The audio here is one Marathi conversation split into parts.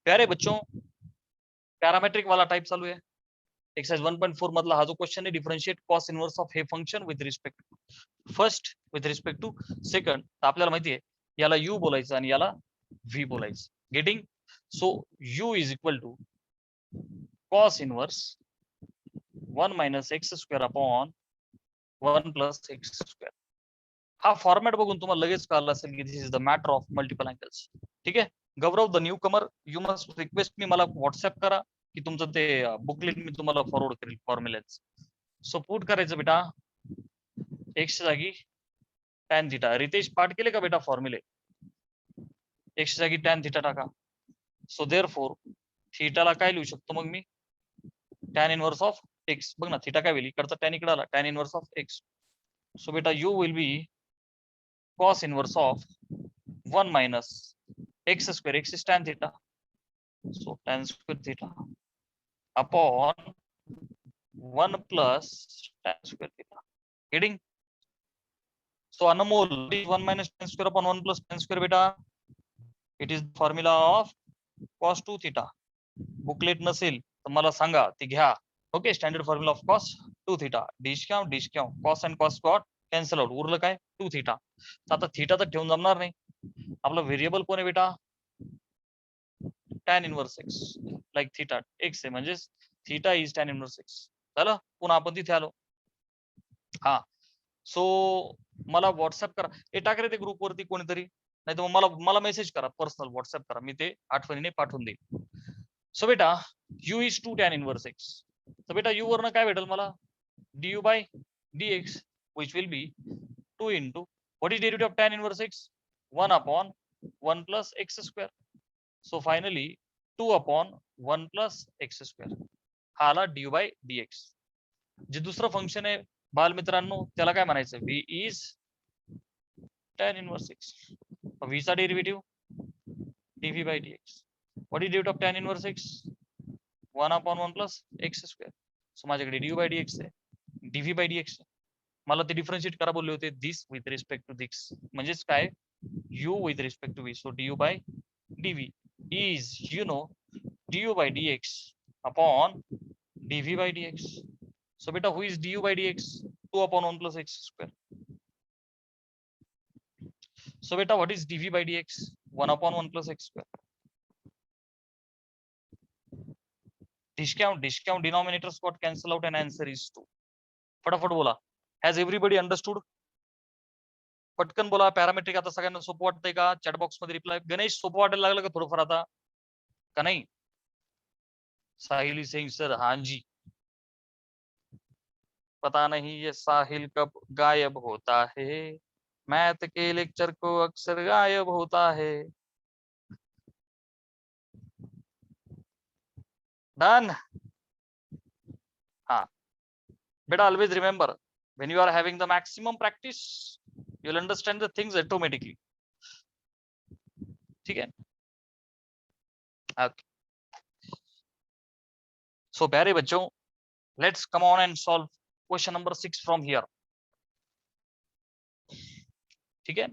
प्यारे बच्चों, पैरामेट्रिक वाला टाइप चालू आहे. एक्सरसाइज 1.4 मधला हा जो क्वेश्चन आहे, डिफरन्शिएट कॉस इनवर्स ऑफ हे function with respect first with respect to second. तर आपल्याला माहिती आहे याला u बोलायचं आणि याला v बोलायचं. Getting? So u is equal to cos inverse 1 minus x square upon 1 plus x square. हा फॉर्मॅट बघून तुम्हाला लगेच कळलं असेल की this is the matter of multiple angles. ठीक आहे. Gaurav the newcomer, you must request me, मला व्हॉट्सअप करा की तुमचं ते बुकलेट मी तुम्हाला फॉरवर्ड करेल फॉर्म्युलेच. सो पुट करायचं बेटा एक्स जागी टॅन थिटा. रितेश पाठ केले का बेटा फॉर्म्युले? एक्स जागी टॅन थिटा टाका. सो देअरफॉर थिटाला काय लिहू शकतो मग मी? Tan inverse of x. बघ ना थिटा काय होईल, इकडचा टॅन इकडे आला, tan inverse of x. So बेटा you will be cos inverse of 1 minus x square, x is tan theta, so tan square theta upon 1 plus tan square theta. Getting? So Anamol, is 1 minus tan square upon 1 plus tan square beta. It is the formula of cos 2 theta. Booklet नसेल तर मला सांगा ती घ्या. Okay, standard formula of cos 2 theta. Dish घ्या cos and cos got cancel out, उरलं काय 2 theta. तर आता थीटा तर ठेवून जमणार नाही. आपला व्हेरिएबल कोण आहे बेटा? tan inverse x, like theta x आहे, म्हणजे theta is tan inverse x. झालं, पुन्हा आपण तिथे आलो. हा, सो मला व्हॉट्सअप करा, हे टाक रे ते ग्रुप वरती कोणीतरी, नाही तर मला मला मेसेज करा, पर्सनल व्हॉट्सअप करा, मी ते आठवणीने पाठवून देईल. सो बेटा u is 2 tan inverse x. तर बेटा u वरनं काय भेटेल मला? du by dx which will be 2 into what is derivative of tan inverse x? 1 upon 1 plus x square. So finally 2 upon 1 plus x square. हा आला du by dx. जे दुसरं फंक्शन आहे बालमित्रांनो त्याला काय म्हणायचं? v is tan inverse x. v चा derivative dv by dx. What is derivative of tan inverse x? 1 upon 1 plus x square. So माझ्याकडे du by dx आहे, dv by dx आहे. मला ते डिफरन्शिएट करा बोलले होते, this with respect to this, म्हणजेच काय u with respect to v. So du by dv is you know du by dx upon dv by dx. So beta who is du by dx? 2 upon 1 plus x square. So beta what is dv by dx? 1 upon 1 plus x square. Discount denominators got cancel out and answer is 2. फटाफट बोला. Has everybody understood? पटकन बोला. पॅरामेट्रिक आता सगळ्यांना सोपं वाटतंय का? चॅट बॉक्स मध्ये रिप्लाय. गणेश सोपं वाटायला लागलं का थोडंफार आता का नाही? साहिल सिंह सर, हाँ जी. पता नहीं ये साहिल कब गायब होता है, मैथ के लेक्चर को अक्सर गायब होता है. डन? हाँ बेटा, always remember when you are having the maximum practice you'll understand the things automatically. ठीक है? Okay. So प्यारे बच्चों, let's come on and solve question number 6 from here. ठीक है?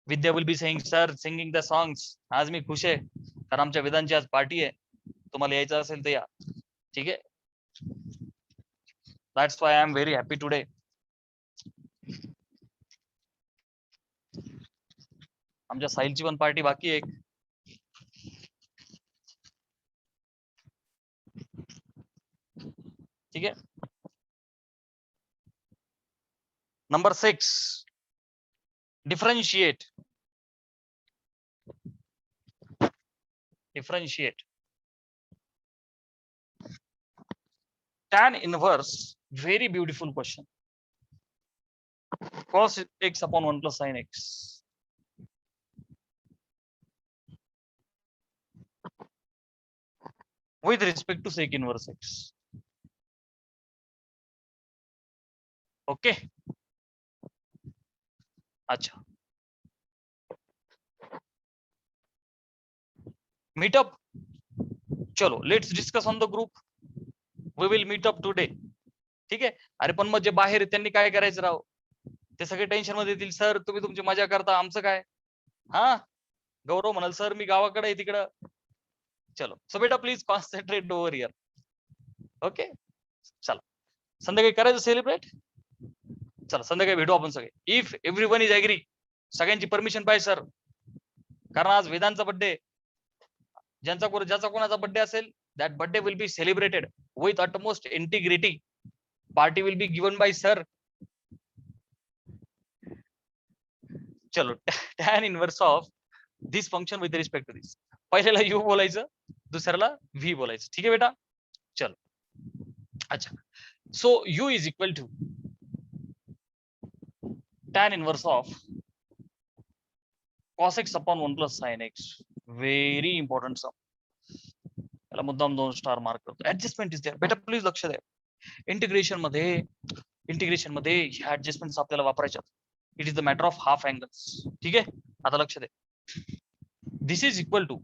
विद्या will be saying sir singing the songs. आज मी खुश आहे कारण आमच्या वेदांची आज पार्टी आहे. तुम्हाला यायचं असेल तर या. ठीक आहे? That's why I am very happy today. आमच्या साहिलची पण पार्टी बाकी आहे. ठीक है? Number 6, differentiate tan inverse. Very beautiful question. Cos x upon 1 plus sin x. With respect to sec inverse x. Okay. अच्छा. Meet up. चलो, let's discuss on the group. We will meet up today. ठीक आहे? अरे पण मग जे बाहेर त्यांनी काय करायचं राव? ते सगळे टेन्शन मध्ये येतील. सर तुम्ही तुमची मजा करता, आमचं काय? हा, गौरव म्हणाल सर मी गावाकडे आहे तिकडं. चलो सो बेटा please concentrate over here. Okay चला संध्याकाळी करायचं सेलिब्रेट. चला संध्याकाळी भेटू आपण सगळे. इफ एव्हरीवन इज ऍग्री, सगळ्यांची परमिशन पाहिजे सर, कारण आज वेदांचा बर्थडे. ज्याचा कोणाचा बर्थडे असेल that birthday will be celebrated with utmost integrity. Party will be given by sir. चलो tan inverse of this function with respect to this. पहिल्याला u बोलायचं, दुसऱ्याला v बोलायचं. ठीक आहे बेटा. चलो अच्छा so u is equal to tan inverse ऑफ cos x upon 1 plus sin x. Very important sum. त्याला मुद्दाम 2 स्टार मार्क करतो. Adjustment is there. बेटा प्लीज लक्ष द्या. इंटिग्रेशन मध्ये ह्या ऍडजस्टमेंट्स आपल्याला वापरायच्या. It is the matter of half angles. ठीक आहे आता लक्ष द्या. दिस इज इक्वल टू,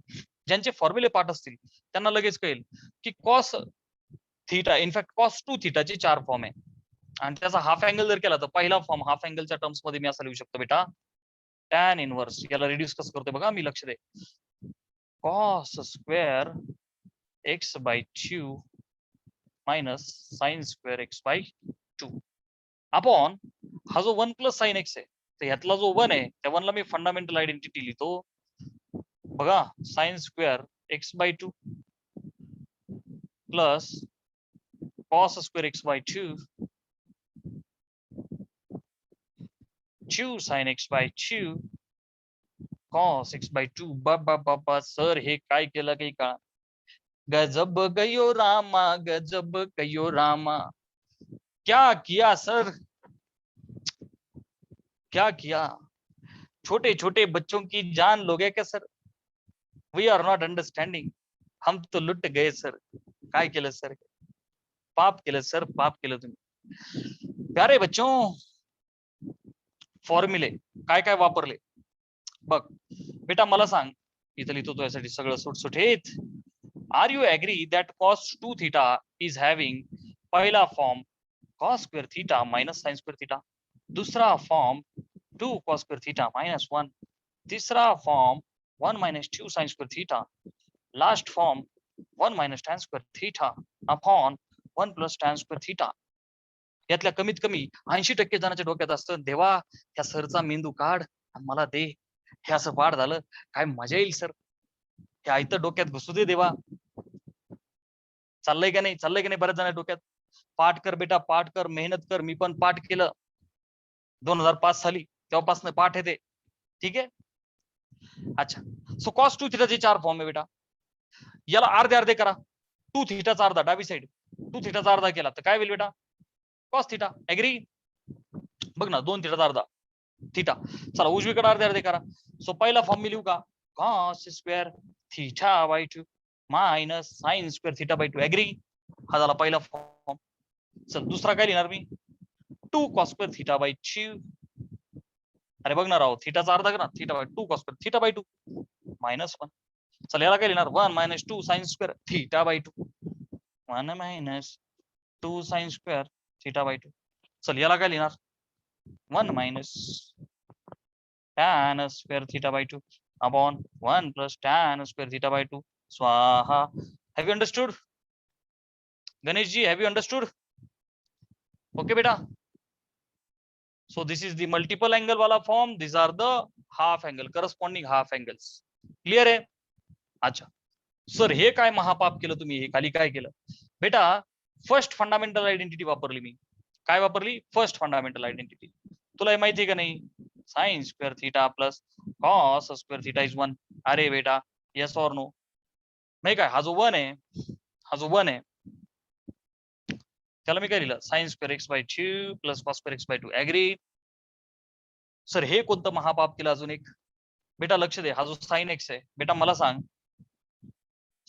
ज्यांचे फॉर्म्युले पाठ असतील त्यांना लगेच कळेल की cos theta in fact cos 2 थीटाचे 4 form आहे. आणि त्याचा हाफ अँगल जर केला तर पहिला फॉर्म हाफ अँगलच्या टर्म्स मध्ये मी असा लिहू शकतो बेटा tan इनवर्स. याला रिड्यूस कसं करतोय बघा मी, लक्ष दे. Cos square x by 2 minus sine square x by 2 upon हा जो 1 प्लस साइन x आहे तर ह्यातला जो 1 आहे त्या 1 ला मी फंडामेंटल आयडेंटिटी लिहितो बघा, sine square x by 2 plus cos square x by 2 sine x by 2 cos x by 2. बाबा सर हे काय केलं काही का. गजब गयो रामा, गजब गयो रामा. क्या किया सर, क्या किया. छोटे छोटे बच्चों की जान लोगे क्या सर. We are not understanding. हम तो लुट गए सर. काय केलं सर, पाप केलं सर, पाप केलं तुम्ही. प्यारे बच्चों फॉर्म्युले काय काय वापरले बघ बेटा. मला सांग, इथं लिहितो तो यासाठी सगळं सुटसुटीत. Are you agree that cos 2 theta is having पहिला form cos square theta minus sine square theta, दूसरा form 2 cos square theta minus 1, तीसरा form 1 minus 2 sine square theta, last form 1 minus tan square theta upon 1 plus tan square theta. यातल्या कमीत कमी 80% जणांच्या डोक्यात असतं देवा त्या सरचा मेंदू काढ आणि मला दे. हे असं पाठ झालं काय मजा येईल सर. हे आयतं डोक्यात घुसू दे देवा. चाललंय का नाही बऱ्याच जण डोक्यात. पाठ कर बेटा, पाठ कर, मेहनत कर. मी पण पाठ केलं 2005 साली, तेव्हापासून पाठ येते. ठीक आहे अच्छा. सो कॉस 2 थीटाचे 4 फॉर्म आहे बेटा. याला अर्धे अर्धे करा. 2 थीटाचा अर्धा डावी साइड 2 थीटाचा अर्धा केला तर काय होईल बेटा कॉस थीटा. ऍग्री. बघ ना 2 थीटाचा अर्धा थीटा. चला उजवीकडे अर्धे अर्धे करा. सो पहिला फॉर्म मी लिहू का cos square theta by 2 minus sine square theta by 2. Agree. हा झाला पहिला फॉर्म. चल दुसरा काय लिहिणार मी 2 कॉस स्क्वेअर थीटा बाय 2. अरे बघ ना राव थीटाचा अर्धा करा theta by 2 cos square theta by 2 minus 1. चल याला काय लिहिणार 1 minus 2 sine square theta by 2 1 minus 2 sine square theta by 2. चल याला काय लिहिणार 1 minus tan square theta by 2 upon 1 plus tan square theta by 2 स्वाहा. Have you understood Ganesh ji, have you understood. Okay बेटा. So this is the multiple angle वाला form. These are the half angle, corresponding half angles. Clear आहे. अच्छा सर हे काय महापाप केलं तुम्ही. हे खाली काय केलं बेटा. फर्स्ट फंडामेंटल आयडेंटिटी वापरली मी. काय वापरली फर्स्ट फंडामेंटल आयडेंटिटी. तुला हे माहिती आहे का नाही sign square theta plus cos square theta is 1. अरे बेटा येस ऑर नो. नाही काय हा जो 1 आहे त्याला मी काय लिहिलं sine square x by 2 plus cos square x by 2. Agree. Sir हे कोणतं महापाप केलं अजून एक बेटा लक्ष दे. हा जो साइन एक्स आहे बेटा मला सांग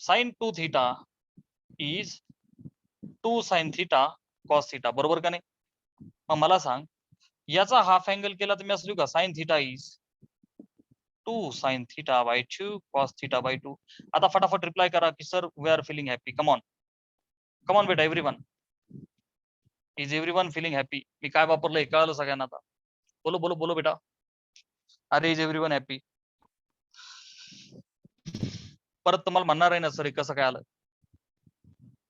sine 2 theta is 2 sine theta cos theta बरोबर का नाही. मग मला सांग याचा हाफ अँगल केला तर मी असं लिहू का sine theta is 2 sine theta by 2 cos theta by 2. आता फटाफट रिप्लाय करा की सर we are feeling happy. Come on बेटा everyone. Is everyone feeling happy. मी काय वापरलंय कळलं सगळ्यांना आता. बोलो बेटा. अरे इज एव्हरीवन हॅपी. परत तुम्हाला म्हणणार आहे ना सर कसं काय आलं,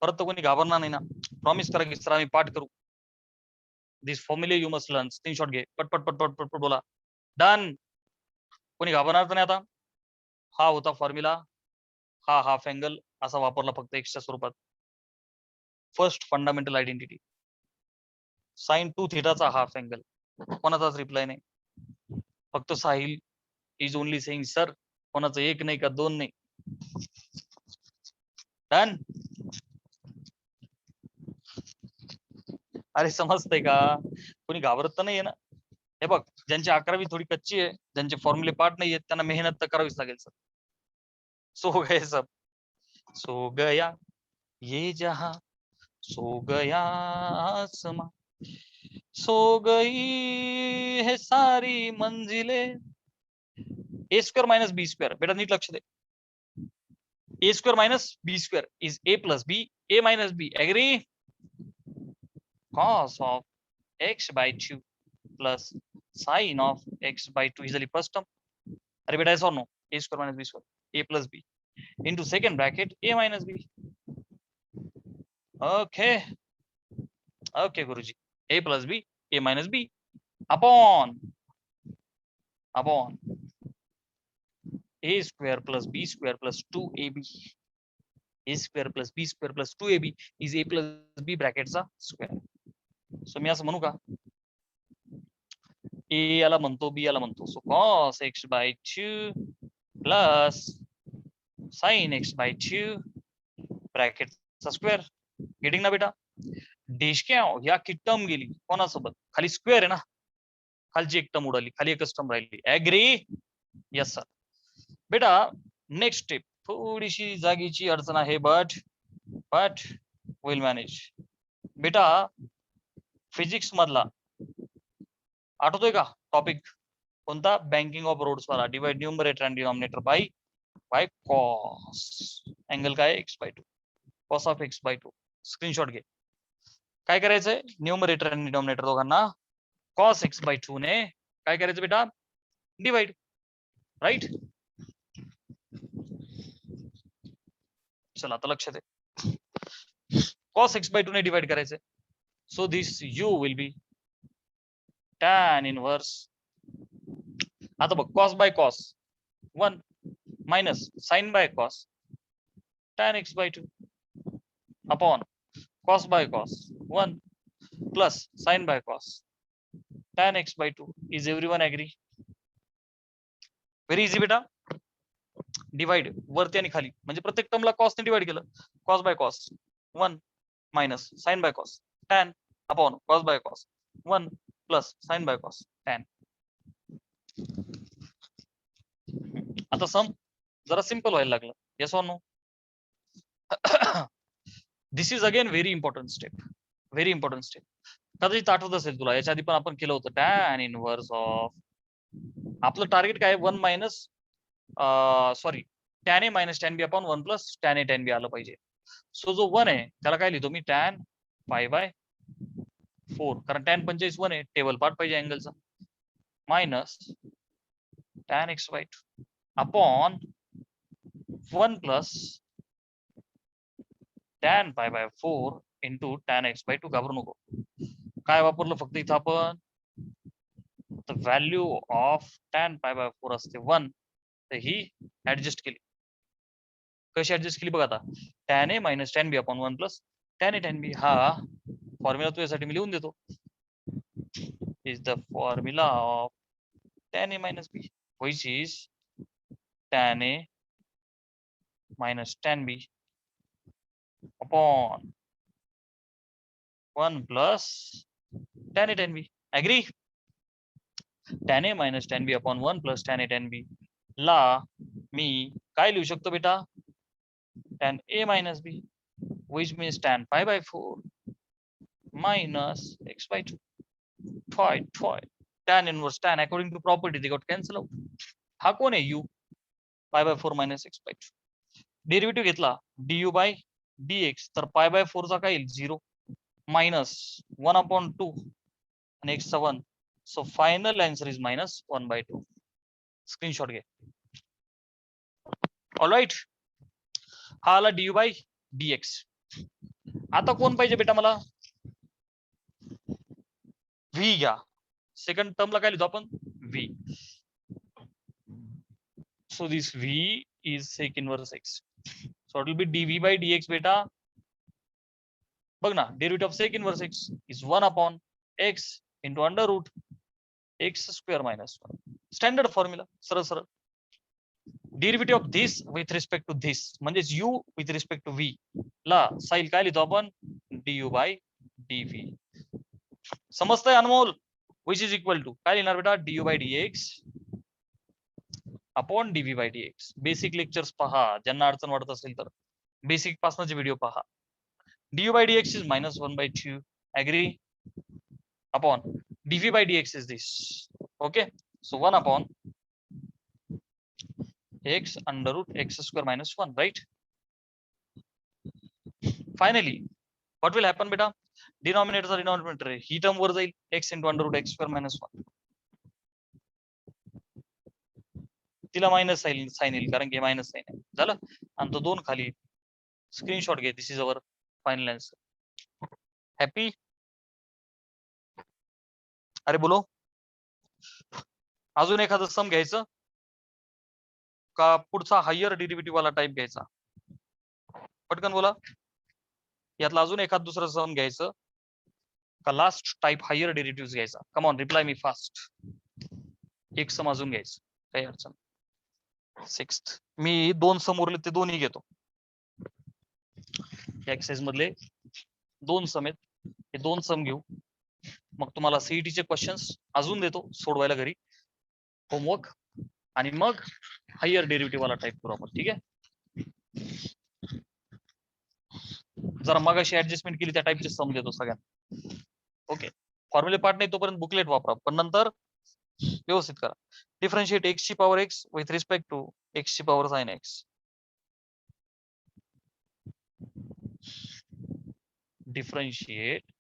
परत तर कोणी घाबरणार नाही ना. प्रॉमिस करा की सर आम्ही पाठ करू. दिस फॉर्म्युले यू मस्ट लर्न. स्क्रीनशॉट घे, पट पट पट पट पट पट बोला. डन. कोणी घाबरणार तर नाही आता. हा होता फॉर्म्युला, हा हाफ अँगल असा वापरला फक्त एक्सच्या स्वरूपात. फर्स्ट फंडामेंटल आयडेंटिटी साइन 2 थिटाचा हाफ अँगल. कोणाचाच रिप्लाय नाही, फक्त Sahil is only saying sir. कोणाचं एक नाही का दोन नाही. डन. अरे समजतंय का, कोणी घाबरत तर नाहीये ना. हे बघ, ज्यांची 11वी थोडी कच्ची आहे, ज्यांचे फॉर्म्युले पाठ नाहीये, त्यांना मेहनत तर करावीच लागेल सर. सो गए सब, सो गया ये जहां, सो गया आसमां, सो गई है सारी मंजिलें. A square minus b square, बेटा नीट लक्ष दे. A square minus b square is a plus b, a minus b. Agree? cos of x by 2 plus sin of x by 2 is the first term. अरे बेटा ऐसा no, a square minus b square, a plus b into second bracket a minus b. Okay, okay गुरुजी, a plus b, a minus b upon a square plus b square plus 2ab. a square plus b square plus 2ab is a plus b bracketचा square. सो मी असं म्हणू का, ए याला म्हणतो, बी याला म्हणतो. So cos x by 2 plus sin x by 2 ब्रॅकेटचा स्क्वेअर. गेटिंग ना बेटा? डेशक्या या की टर्म गेली कोणासोबत, खाली स्क्वेअर आहे ना, खालची एक टर्म उडाली, खाली एकच टर्म राहिली. ऍग्री? Yes sir. बेटा नेक्स्ट स्टेप थोडीशी जागेची अडचण आहे, बट विल मॅनेज. बेटा फिजिक्स मधला आठवतोय का टॉपिक कोणता? बँकिंग ऑफ रोड्स वाला. Divide numerator and denominator by cos. Angle काय? x by 2, cos of x by 2. Screenshot घे. काय करायचंय? न्यूमरेटर आणि डिनॉमिनेटर दोघांना कॉस x by 2 ने काय करायचं बेटा? डिवाइड. राईट? चला आता लक्ष दे. कॉस x by 2 ने डिवाइड करायचंय. So this u will be tan inverse. आता बघ, cos by cos 1 minus sine by cos tan x by 2 upon cos by cos 1 plus sin by cos tan x by 2. Is everyone agree? Very easy बेटा. डिवाइड वरती आणि खाली, म्हणजे प्रत्येक टर्मला cos ने डिवाइड केलं. cos by cos 1 minus sin by cos tan upon cos by cos 1 plus sin by cos tan. आता सम जरा सिंपल व्हायला लागलं. Yes or no? This is again very important step, very important step. कदाचित आठवत असेल तुला, याच्या आधी पण आपण केलं होतं. टॅन इनवर्स ऑफ, आपलं टार्गेट काय? 1 minus sorry tan A minus tan B upon 1 plus tan A tan बी आलं पाहिजे. सो जो 1 आहे त्याला काय लिहितो मी? टॅन 5/4, कारण टॅन 45 1 आहे, टेबल पार्ट पाहिजे अँगलचा. Minus tan x by 2 upon 1 plus tan π/4 into tan x by 2. घाबरू नको. काय वापरलं फक्त इथं आपण? द व्हॅल्यू ऑफ tan π/4 असते 1, तर ही ऍडजस्ट केली. कशी ऍडजस्ट केली बघ आता? tan a minus tan b upon 1 plus tan a tan b. हा फॉर्म्युला तुझ्यासाठी मी लिहून देतो. Is the formula of tan a minus b which is tan a minus tan b upon 1 plus tan a tan b. Agree? tan a minus tan b upon 1 plus tan a tan b ला मी काय लिहू शकतो बेटा? tan a minus b which means tan π/4 minus x by 2. Toy. Tan inverse tan according to property they got cancel out. हा कोण आहे? u π/4 minus x by 2. Derivative घेतला du by dx, तर π/4 चा काय येईल? 0 मायनस 1 अपॉन 2 आणि x चा 1. So final answer is minus 1/2. Screenshot घे. ऑलराईट, हा आला डी यू बाय डीएक्स. आता कोण पाहिजे बेटा मला? व्ही घ्या. सेकंड टर्मला काय लिहितो आपण? V. So this v is sec inverse x. So it will be dv by dx beta. बघ ना, derivative of sec inverse x is 1 upon x into under root x square minus 1. Standard formula, सरळ सरळ. Derivative of this with respect to this म्हणजेच u with respect to v ला साईल काय लिहितो आपण? du by dv. समजतंय अनमोल? Which is equal to काय लिहिणार बेटा? du by dx upon d v by d x. Basic lectures पहा, ज्यांना अडचण वाटत असेल तर बेसिक पासूनचे व्हिडिओ पहा. D u by d x is -1/2 agree upon d v by d x is this. Okay, so 1 upon x under root x square minus 1, right. Finally what will happen बेटा? डिनॉमिनेटर डिनॉमिनेटर ही टर्म वर जाईल, x into under root x square minus 1. तिला मायनस साइन येईल कारण की मायनस साइन आहे. झालं, आणि तो 2 खाली. स्क्रीनशॉट घे. This is our final answer. Happy? अरे बोलो. अजून एखादं सम घ्यायचं का पुढचा हायर डेरिव्हेटिव्ह वाला टाइप घ्यायचा? पटकन बोला. यातला अजून एखाद दुसरं सम घ्यायचं का लास्ट टाइप हायर डेरिव्हेटिव्ह घ्यायचा? Come on, reply me fast. एक सम अजून घ्यायचं, काही अडचण. 6th मी 2 सम उरले ते दोन्ही घेतो. एक्सरसाइज मधले 2 सम आहेत, हे 2 सम घेऊ. मग तुम्हाला सीईटीचे क्वेश्चन्स अजून देतो सोडवायला घरी, होमवर्क, आणि मग हायर डेरिव्हेटिव्ह वाला टाइप करू आपण. ठीक आहे, जरा मगाशी ऍडजस्टमेंट केली त्या टाइपचे सम देतो सगळ्यांना. ओके, फॉर्म्युले पार्ट नाही तोपर्यंत बुकलेट वापरा, पण नंतर व्यवस्थित करा. डिफरन्शिएट एक्स ची power x with respect to x ची power sine x. Differentiate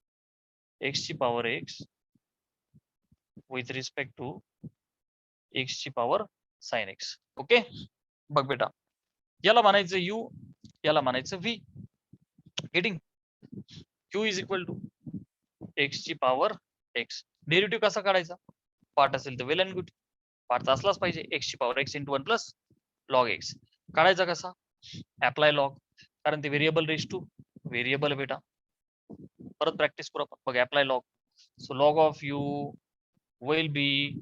x ची power x with respect to x ची पॉवर साइन एक्स. ओके, बघ बेटा, याला म्हणायचं u, याला म्हणायचं v. Getting? q is equal to x ची पॉवर एक्स. डेरिव्हेटिव्ह कसा काढायचा? पार्ट असेल तर वेल अँड गुड, पार्टचा असलाच पाहिजे. एक्स ची power x into 1 plus log x. काढायचा कसा? अप्लाय लॉग, कारण ते व्हेरिएबल रेस टू व्हेरिएबल बेटा. परत प्रॅक्टिस करू आपण. बघ, apply log. So log of u will be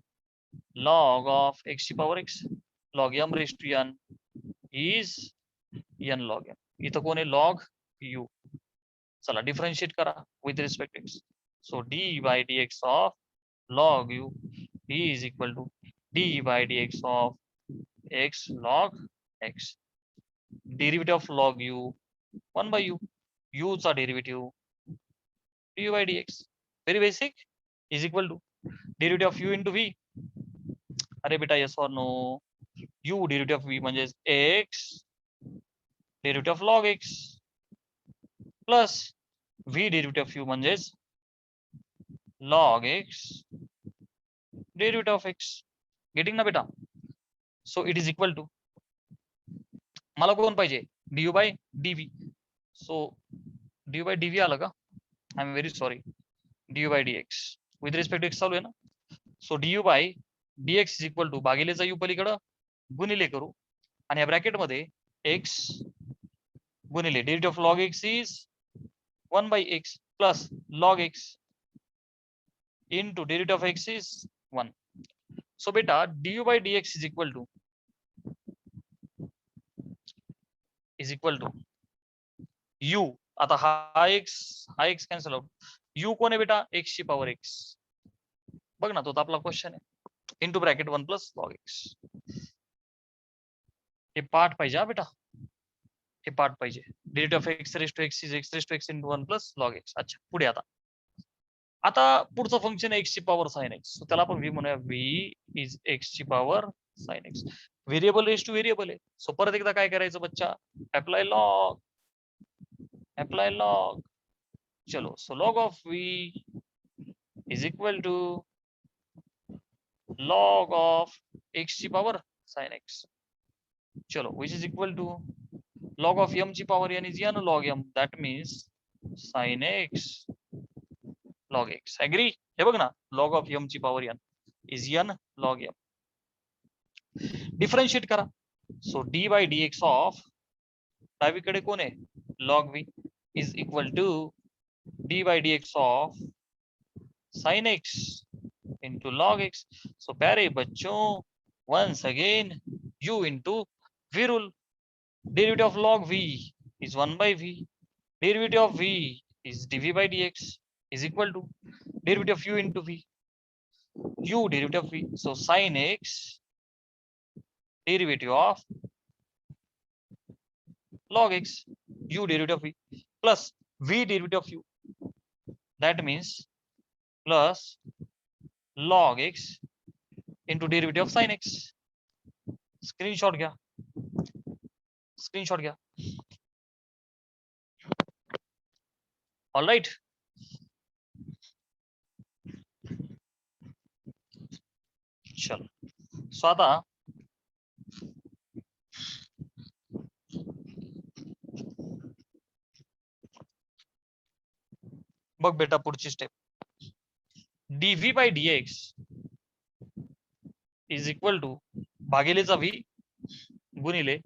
log of x ची power x. Log m raise to n is n log m. इथं कोण आहे? Log u. चला डिफरन्शिएट करा with respect x. So d by d x of log u is equal to d by dx of x log x. Derivative of log u 1 by u. u चा derivative du by dx. Very basic, is equal to derivative of u into v. अरे बेटा yes or no? u derivative of v म्हणजे x derivative of log x plus v derivative of u म्हणजे log x derivative of x. Getting ना बेटा? So it is equal to, मला कोण पाहिजे? du by dv. So du by dv आलं का? I am very sorry. du by dx with respect x चालू आहे ना. So du by dx is equal to भागिलेचा u पलीकडं गुणिले करू, आणि या ब्रॅकेट मध्ये x गुणिले derivative of log x is 1 by x plus log x into derivative of x is 1. So beta du by dx is equal to u. आता हा x कॅन्सल आउट. u कोण आहे बेटा? x ची पॉवर x. बघ ना, तो आपला क्वेश्चन आहे. Into bracket 1 plus log x. हे पार्ट पाहिजे हा बेटा, हे पार्ट पाहिजे. Derivative of x raise to x is x raise to x into 1 plus log x. अच्छा, पुढे आता पुढचं फंक्शन आहे एक्स ची पॉवर साइन एक्स. त्याला आपण v म्हणूया. v इज एक्स ची power sine x. Variable raise to variable आहे. सो परत एकदा काय करायचं बच्चा? Apply log. Apply log. चलो, so log of v is equal to log of x ची पॉवर साइन एक्स. चलो, which is equal to log of m ची power n is n log m. That means sin x log x. Agree? हे बघ ना, log of m ची power n is n log m. Differentiate करा. So d by dx of डावीकडे कोण आहे log v is equal to d by dx of sin x into log x. So प्यारे बच्चों, once again u into v rule. Derivative of log v is 1 by v. Derivative of v is dv by dx is equal to derivative of u into v. U derivative of v. So sin x derivative of log x u derivative of v plus v derivative of u. That means plus log x into derivative of sin x. Screenshot घ्या. Screenshot घ्या. All right. चलो. So आता बघ बेटा पुढची step. dv by dx is equal to भागिलेचा v गुणिले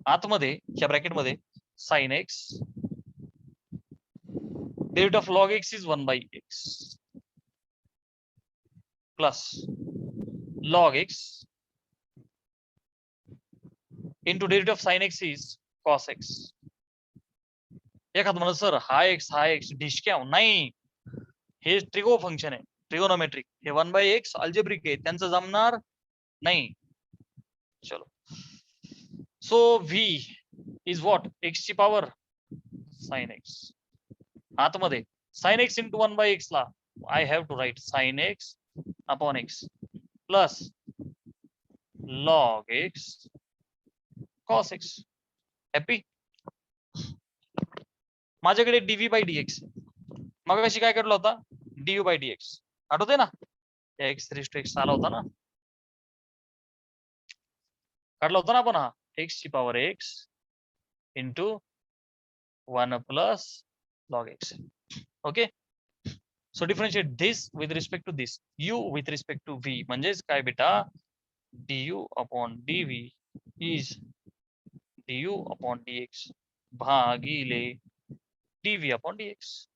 आतमध्ये ह्या ब्रॅकेट मध्ये sin x derivative of log x is 1 by x plus log x into derivative of sin x is cos x. एखाद म्हणत सर हा x डिशक्या नाही, हे ट्रिगो फंक्शन आहे, ट्रिगोनोमेट्रिक. हे 1 by x अल्जेब्रिक आहे, त्यांचं जमणार नाही. चलो. So v is what? x ची पॉवर sin x. आतमध्ये sin x into 1 by x ला I have to write sin x upon x plus log x cos x. Happy? माझ्याकडे dv by dx. मग अशी काय करलं होता? du by dx. आठवते ना? x raised to x आला होता ना? काढला होता ना आपण हा x ची power x into 1 plus log x. Okay? So differentiate this with respect to this. U with respect to v. म्हणजेच काय बेटा? du upon dv is du upon dx भागिले dv upon dx,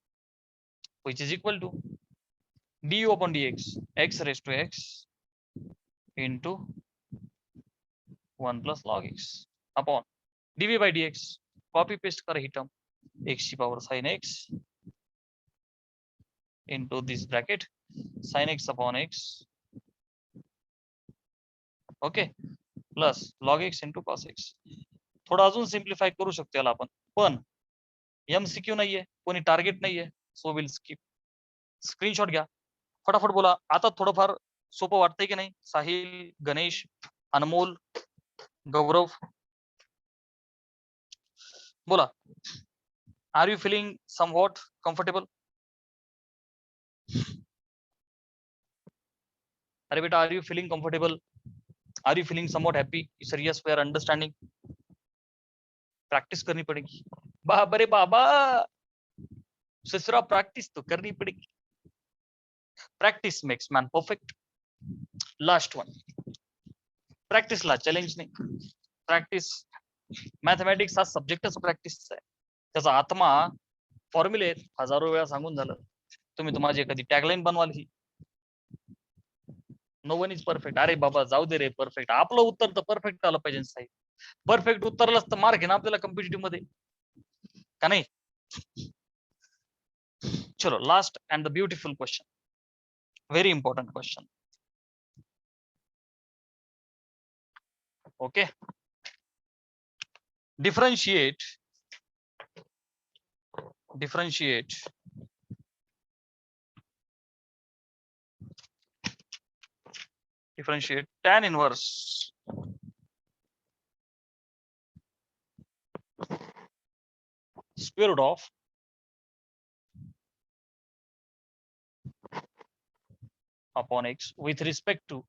which is equal to du upon dx x raised to x into 1 plus log x upon dv by dx. Copy paste करा ही टर्म, x ची power sin x into this bracket sin x upon x, okay, plus log x into cos x. थोडं अजून सिम्प्लिफाय करू शकतो याला आपण, पण MCQ नाहीये, कोणी टार्गेट नाहीये, सो विल स्किप. स्क्रीनशॉट घ्या, फटाफट बोला. आता थोडंफार सोपं वाटतंय की नाही? साहिल, गणेश, अनमोल, गौरव, बोला. Are you feeling somewhat comfortable? अरे बेटा, are you feeling comfortable? Are you feeling somewhat happy? Sir yes we are understanding. Practice करनी पड़ेगी बाबा रे बाबा, ससुरा प्रैक्टिस तो करनी पड़ेगी. Practice makes man perfect. Last one. Practice ला चॅलेंज नाही. प्रॅक्टिस मॅथमॅटिक्स हा सब्जेक्टच प्रॅक्टिसचा आहे. त्याचा आत्मा फॉर्म्युले हजारो वेळा सांगून झालं. तुम्ही माझी एखादी टॅगलाईन बनवाल ही, नो वन इज परफेक्ट. अरे बाबा जाऊ दे रे परफेक्ट, आपलं उत्तर तर परफेक्ट आलं पाहिजे साहेब. परफेक्ट उत्तरलाच तर मार्क आहे ना आपल्याला कॉम्पिटिटिव्ह मध्ये, का नाही? चलो last and the beautiful question, very important question. Okay, differentiate tan inverse square root of upon x with respect to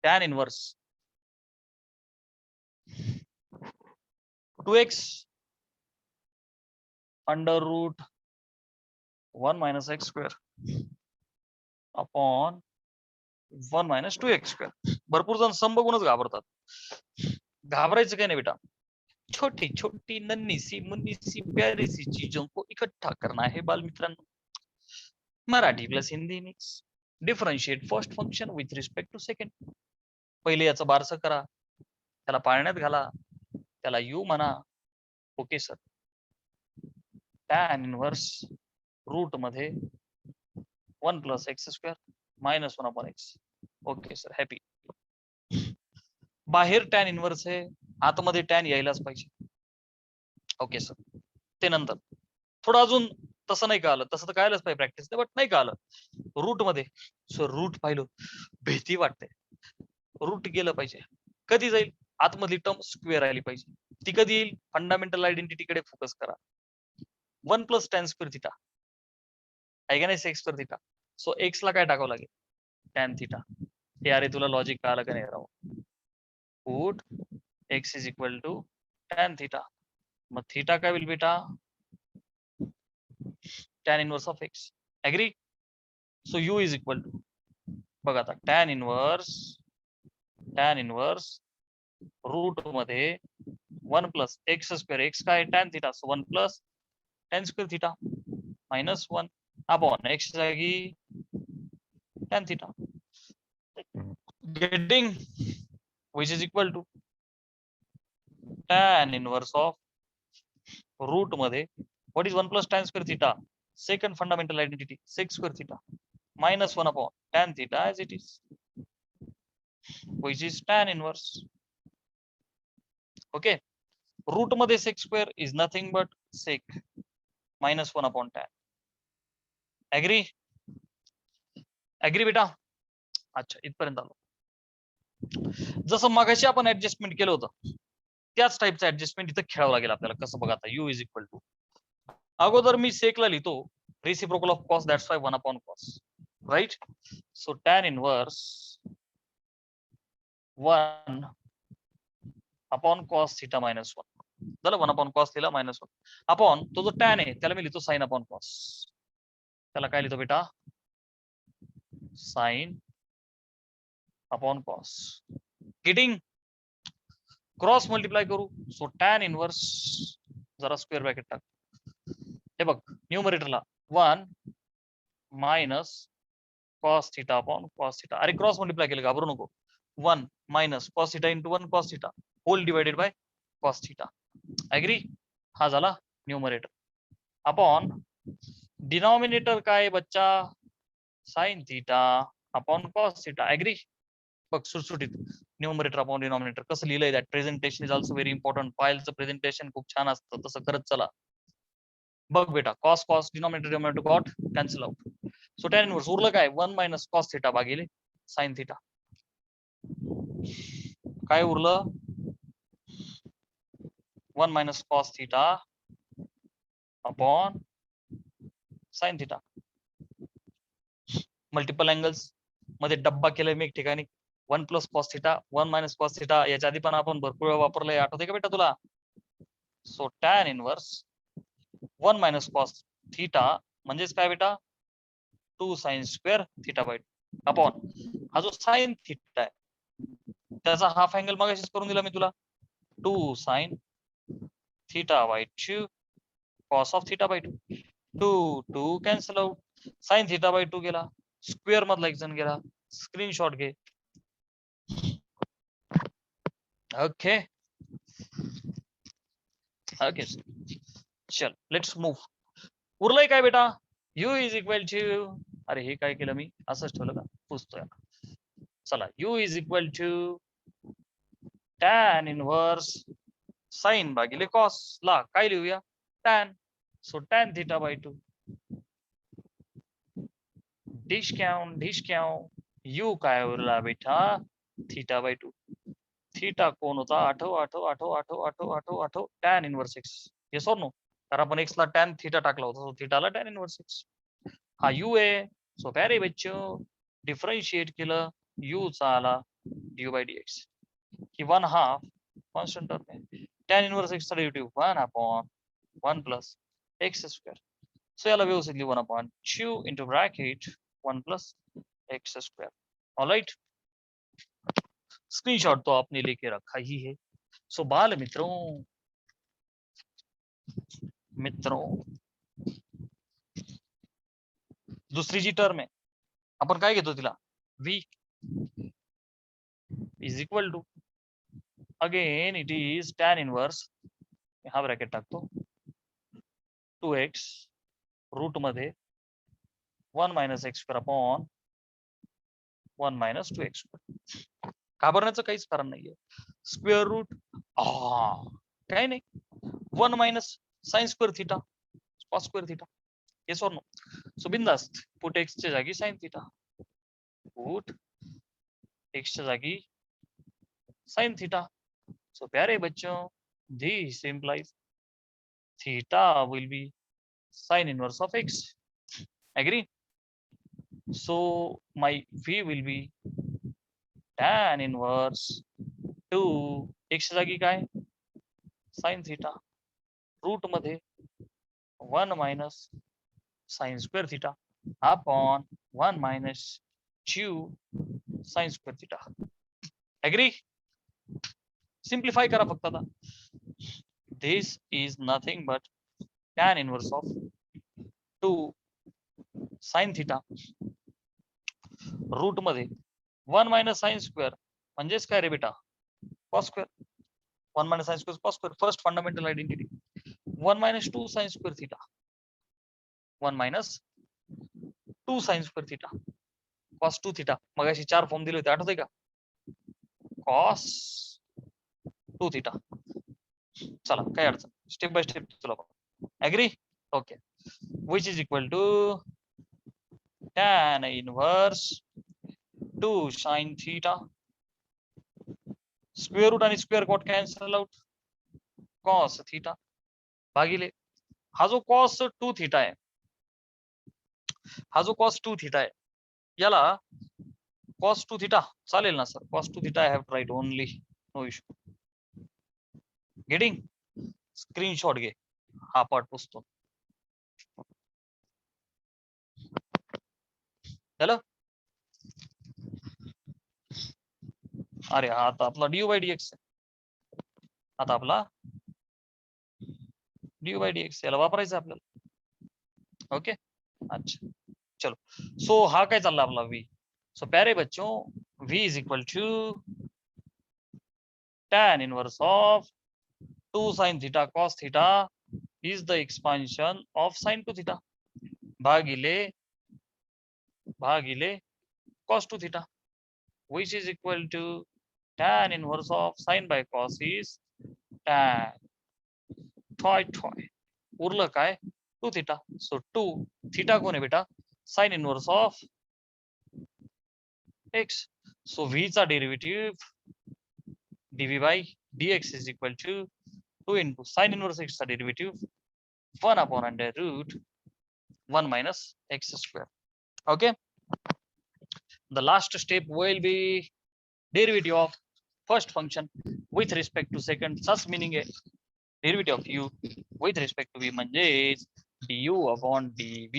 tan inverse 2x under root 1 minus x square upon 1 minus 2x square. भरपूर जण सम बघूनच घाबरतात. घाबरायचं काय नाही बेटा. छोटी छोटी नन्ही सी मुन्नी सी प्यारी सी चीजों को इकट्ठा करना है बाल मित्रांनो. Marathi plus Hindi mix. Differentiate first function with respect to second. पहिले याचं बारसं करा, त्याला पाळण्यात घाला, त्याला यू म्हणा. Okay sir. Tan inverse root मध्ये 1 plus x square minus 1 upon x. Okay sir. Happy. बाहेर टॅन इनव्हर्स आहे, आतमध्ये टॅन यायलाच पाहिजे. Okay sir. ते नंतर थोडं अजून तसं नाही का आलं, तसं तर कळायलाच पाहिजे प्रॅक्टिस, बट नाही का आलं रूट मध्ये. सर रूट पाहिलं भीती वाटते. रूट गेलं पाहिजे. कधी जाईल? आतमधली टर्म स्क्वेअर आली पाहिजे. ती कधी येईल? फंडामेंटल आयडेंटिटीकडे फोकस करा. 1 प्लस टॅन स्क्वेअर थिटा आहे का नाही, sec square theta. So x ला काय टाकावं लागेल? Tan theta. हे अरे तुला लॉजिक कळालं का नाही राव? Put x is equal to tan theta. मग थिटा काय होईल बेटा? Tan inverse of x. Agree? So u is equal to, बघा आता, टॅन इनवर्स रूट मध्ये 1 प्लस एक्स स्क्वेअर. एक्स काय? Tan theta. So 1 plus tan square theta minus 1 upon x जागी tan theta. Getting? which is equal to tan inverse of root मध्ये what is 1 plus tan square theta, second fundamental identity, sec square theta minus 1 upon tan theta as it is, which is tan inverse. Okay. root मध्ये sec square is nothing but sec minus 1 upon tan. agree? agree बेटा? अच्छा, इथपर्यंत आलो. जसं मगाशी आपण ऍडजस्टमेंट केलं होतं त्याच टाईपचं ऍडजस्टमेंट इथं खेळावं लागेल आपल्याला. कसं बघा आता, यू इज इक्वल टू, अगोदर मी सेकला लिहितो reciprocal of cos, that's why 1 upon cos, right. So tan inverse 1 upon cos theta minus 1 झालं. 1 अपॉन कॉस लिहिला मायनस 1 अपॉन तो जो टॅन आहे त्याला मी लिहितो साइन अपॉन कॉस. त्याला काय लिहितो बेटा? Sine upon cos. Getting? Cross multiply करू. सो टॅन इनवर्स, जरा स्क्वेअर ब्रॅकेट टाक. हे बघ, न्यूमरेटरला 1 minus cos theta upon cos theta. अरे क्रॉस मल्टिप्लाय केलं, घाबरू नको. 1 minus cos theta into 1 cos theta whole divided by cos theta. Agree? हा झाला न्यूमरेटर. अपॉन डिनॉमिनेटर काय बच्चा? Sine theta upon cos theta. Agree? बघ सुटसुटीत, न्यूमरेटर अपॉन डिनॉमिनेटर कसं लिहिलंय. That presentation is also very important. फाईलचं प्रेझेंटेशन खूप छान असतं, तसं करत चला. बघ बेटा, cos cos denominator got cancel out. So tan inverse उरलं काय? 1 मायनस कॉस थिटा भागिले साइन थिटा. काय उरलं? 1 minus cos theta upon sine theta. Multiple angles मध्ये डब्बा केलाय मी एक ठिकाणी. 1 plus cos theta 1 minus cos theta, याच्या आधी पण आपण भरपूर वेळा वापरलंय, आठवते का बेटा तुला? So tan inverse 1 minus cos theta म्हणजेच काय बेटा? 2 sine square theta by upon हा जो साइन थिटा आहे त्याचा हाफ अँगल मगाशीच करून दिला मी तुला. 2 sine theta by 2 cos of theta by 2. 2 2 cancel out. Sine theta by 2 गेला, स्क्वेअर मधला एक जण गेला. स्क्रीनशॉट घे. ओके ओके चल, लेट्स मूव. उरलंय काय बेटा? यू इज इक्वल टू, अरे हे काय केलं मी, असंच ठेवलं का? पुसतोय. चला, u is equal to tan inverse sine भागिले कॉस ला काय लिहूया? Tan. So tan theta by 2. Discount u काय उरला बेटा? Theta by 2. थिटा कोण होता? आठव. Tan inverse x. येस और नो? तर आपण एक्स ला टॅन थिटा टाकला होता, सो थिटाला टॅन इनवर्स एक्स. हा यू आहे. सो प्यारे बच्चो, डिफरन्शिएट केलं, यू चा आला ड्यू बाय डीएक्स. ही 1/2 कॉन्स्टंट टर्म आहे. tan इनवर्स x चा डेरिव्हेटिव्ह 1/1 plus x square. सो याला व्यवस्थित लिहू 1/2 into bracket 1 plus x square. Alright, screenshot तो आपने लेके रखा ही है. सो बाल मित्रों दुसरी जी टर्म आहे आपण काय घेतो तिला v is equal to, again it is tan inverse, हा ब्रॅकेट टाकतो 2x रूट मध्ये 1 minus x square upon 1 minus 2x square. घाबरण्याचं काहीच कारण नाहीये. स्क्वेअर रूट काय नाही, 1 minus sin square theta cos square theta. Yes और नो. सो बिंदास्त पुट x च्या जागी sin theta, पुट x च्या जागी sin theta. सो प्यारे बच्चों, this implies theta will be sin inverse of x. Agree? So my v will be tan inverse 2 x च्या जागी काय sin theta रूट मध्ये 1 minus sin square theta upon 1 minus 2 sin square theta. Agree? Simplify करा फक्त आता. This is nothing but tan inverse of 2 sin theta route मध्ये 1 minus sin square म्हणजेच काय रे बेटा cos square. 1 minus sin square cos square. First fundamental identity. 1 minus 2 sin square theta. 1 minus 2 sin square theta cos 2 theta. मगाशी 4 फॉर्म दिले होते, आठवतंय का? cos 2 theta. चला काय अडचण, स्टेप बाय स्टेप चला. Agree? Okay. which is equal to tan inverse 2 sin theta. Square root आणि square cot cancel out, cos theta भागिले हा जो cos 2 थीटा आहे, हा जो cos 2 थीटा आहे याला cos 2 थीटा चालेल ना sir? cos 2 theta I have to write only, no issue. Getting? Screenshot घे, हा पार्ट पुसतो. झालं? अरे हा आता आपला डी बाय डीएक्स आहे. आता आपला डी बाय डीएक्स याला वापरायचं आपल्याला. ओके, अच्छा चलो. सो हा काय चालला आपला v. सो प्यारे बच्चों, v is equal to tan inverse of 2 sin theta cos theta is the expansion of sin 2 theta भागिले cos 2 theta, which is equal to tan inverse of sin by cos is tan उरलं काय 2 theta. सो 2 theta कोण आहे बेटा? sin inverse of x. So v चा derivative dv by dx is equal to 2 into sin inverse x चा derivative 1 upon under root 1 minus x square. Okay, the last step will be derivative of first function with respect to second. Such meaning आहे derivative of u with respect to v म्हणजेच du upon dv.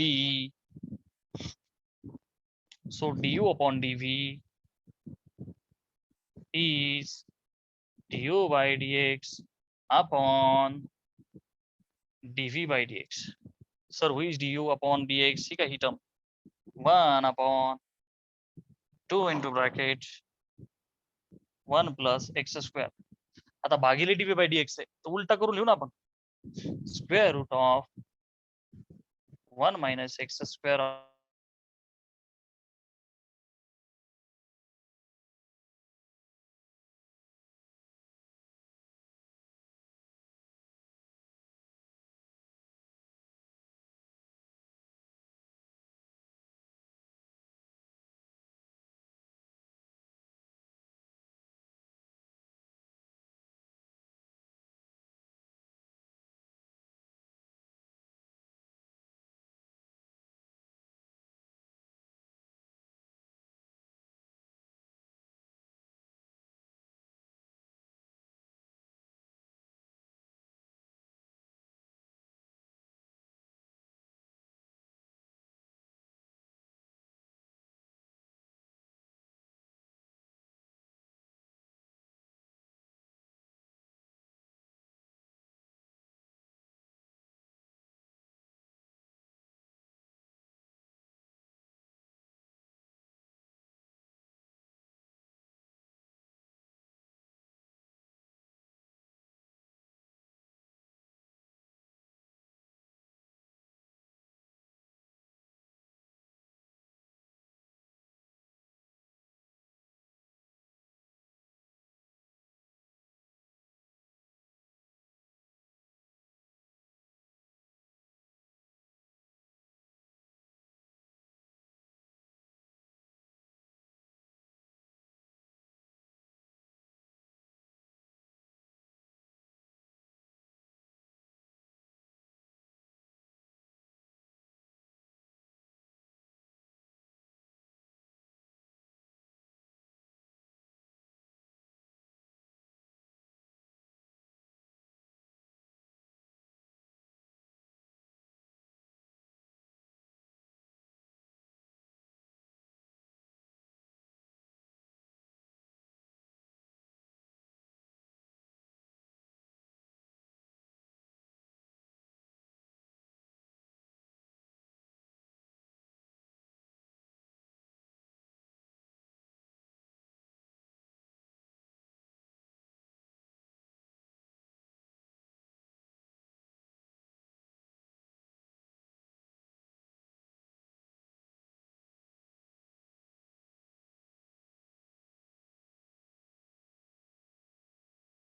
so du upon dv is du by dx upon dv by dx. Sir, who is du upon dx? ही काय ही term 1 upon 2 into bracket 1 plus x square. आता भागिले dv by dx आहे, तो उलटा करून लिहू ना आपण. Square root of 1 minus x square